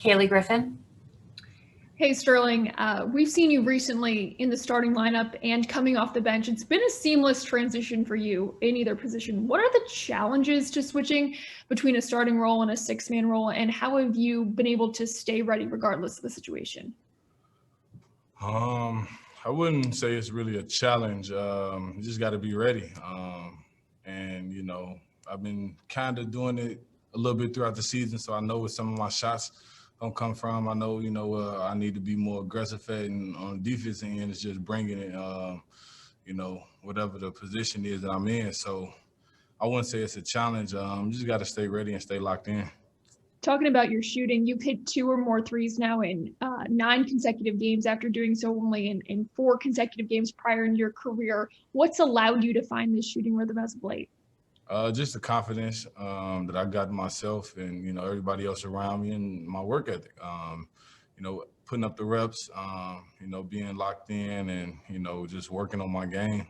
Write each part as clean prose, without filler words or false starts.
Kaylee Griffin. Hey, Sterling. We've seen you recently in the starting lineup and coming off the bench. It's been a seamless transition for you in either position. What are the challenges to switching between a starting role and a six-man role, and how have you been able to stay ready regardless of the situation? I wouldn't say it's really a challenge. You just got to be ready. And, you know, I've been kind of doing it a little bit throughout the season, so I know where some of my shots don't come from. I know, you know, I need to be more aggressive at, and on the defense end, it's just bringing it, you know, whatever the position is that I'm in. So I wouldn't say it's a challenge. You just got to stay ready and stay locked in. Talking about your shooting, you've hit 2 or more threes now in 9 consecutive games after doing so only in 4 consecutive games prior in your career. What's allowed you to find this shooting rhythm as of late? Just the confidence that I got in myself and, you know, everybody else around me, and my work ethic. You know, putting up the reps, you know, being locked in and, you know, just working on my game.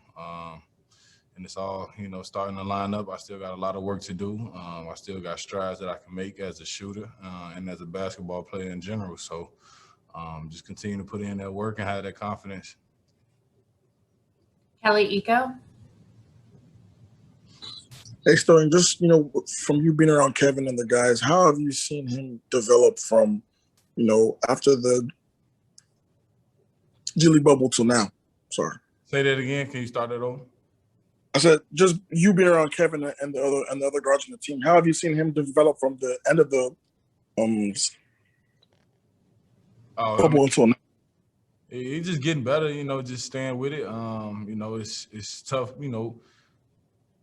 And it's all, you know, starting to line up. I still got a lot of work to do. I still got strides that I can make as a shooter and as a basketball player in general. So just continue to put in that work and have that confidence. Kelly Eco. Hey, Sterling, just, you know, from you being around Kevin and the guys, how have you seen him develop from, you know, after the G League bubble till now? Sorry. Say that again. Can you start that over? I said, just you being around Kevin and the other guards on the team, how have you seen him develop from the end of the bubble until now? He's just getting better, you know, just staying with it. You know, it's tough, you know,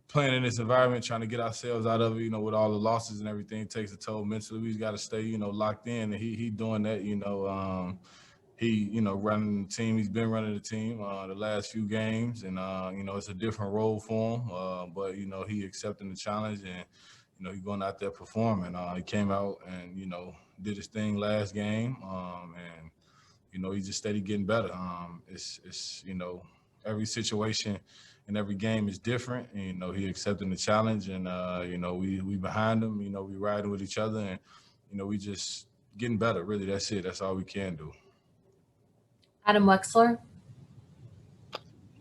playing in this environment, trying to get ourselves out of it, you know, with all the losses and everything, it takes a toll mentally. We just got to stay, you know, locked in. And he doing that, you know. He, you know, running the team. He's been running the team the last few games, and you know, it's a different role for him. But you know, he accepting the challenge, and you know, he's going out there performing. He came out and you know did his thing last game, and you know, he's just steady getting better. It's you know, every situation and every game is different. And, you know, he accepting the challenge, and you know, we behind him. You know, we riding with each other, and you know, we just getting better. Really, that's it. That's all we can do. Adam Wexler.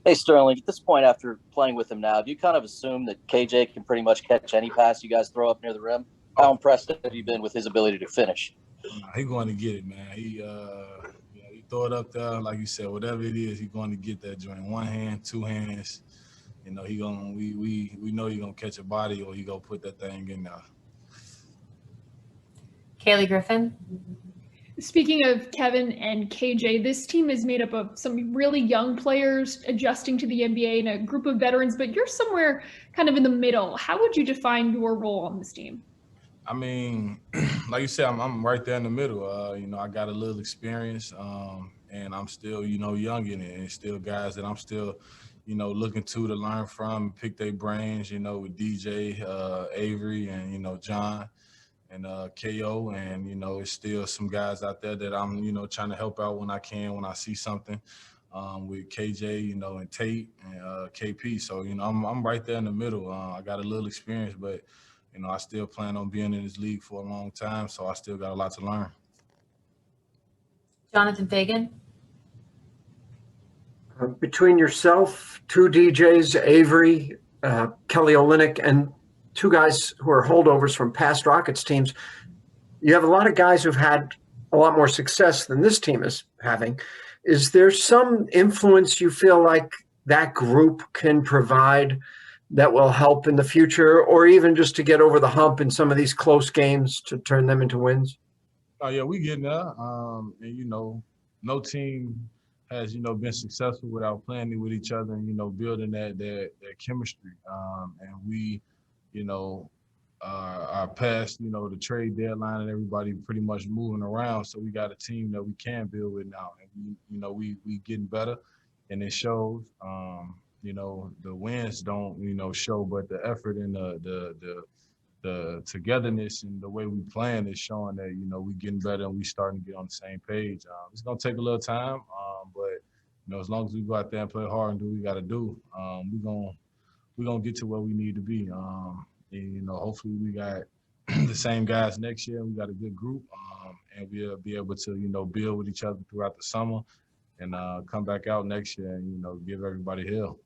Hey, Sterling, at this point, after playing with him now, do you kind of assume that KJ can pretty much catch any pass you guys throw up near the rim? How impressed have you been with his ability to finish? He's going to get it, man. He throw it up there, like you said, whatever it is, he's going to get that joint. One hand, two hands. You know, we know he's going to catch a body or he going to put that thing in there. Kaylee Griffin. Speaking of Kevin and KJ, this team is made up of some really young players adjusting to the NBA and a group of veterans, but you're somewhere kind of in the middle. How would you define your role on this team? I mean, like you said, I'm right there in the middle. You know, I got a little experience, and I'm still, you know, young in it, and still guys that I'm still, you know, looking to learn from, pick their brains, you know, with DJ, Avery, and, you know, John. And KO, and you know, it's still some guys out there that I'm, you know, trying to help out when I can, when I see something with KJ, you know, and Tate and KP. So you know, I'm right there in the middle. I got a little experience, but you know, I still plan on being in this league for a long time, so I still got a lot to learn. Jonathan Fagan. Between yourself, 2 DJs, Avery, Kelly Olynyk, and 2 guys who are holdovers from past Rockets teams, you have a lot of guys who've had a lot more success than this team is having. Is there some influence you feel like that group can provide that will help in the future, or even just to get over the hump in some of these close games to turn them into wins? Oh yeah, we getting there. And you know, no team has, you know, been successful without playing with each other and, you know, building that chemistry. And we, you know, are past, you know, the trade deadline and everybody pretty much moving around. So we got a team that we can build with now. And we, you know, we getting better, and it shows. You know, the wins don't, you know, show, but the effort and the togetherness and the way we playing is showing that, you know, we getting better and we starting to get on the same page. It's gonna take a little time, but you know, as long as we go out there and play hard and do what we got to do, we're gonna get to where we need to be. And, you know, hopefully we got the same guys next year. We got a good group, and we'll be able to, you know, build with each other throughout the summer and come back out next year and, you know, give everybody hell.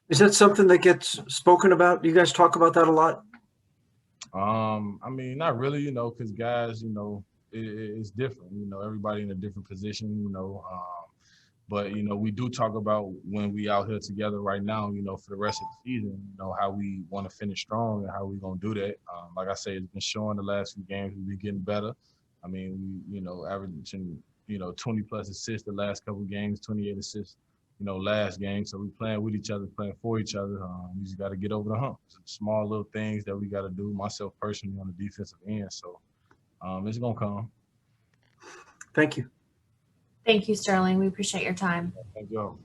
Is that something that gets spoken about? You guys talk about that a lot? I mean, not really, you know, because guys, you know, it's different. You know, everybody in a different position, you know. But, you know, we do talk about when we out here together right now, you know, for the rest of the season, you know, how we want to finish strong and how we going to do that. Like I say, it's been showing the last few games we've been getting better. I mean, we, you know, averaging, you know, 20-plus assists the last couple of games, 28 assists, you know, last game. So we playing with each other, playing for each other. We just got to get over the hump. Some small little things that we got to do, myself personally on the defensive end. So it's going to come. Thank you. Thank you, Sterling. We appreciate your time. Thank y'all.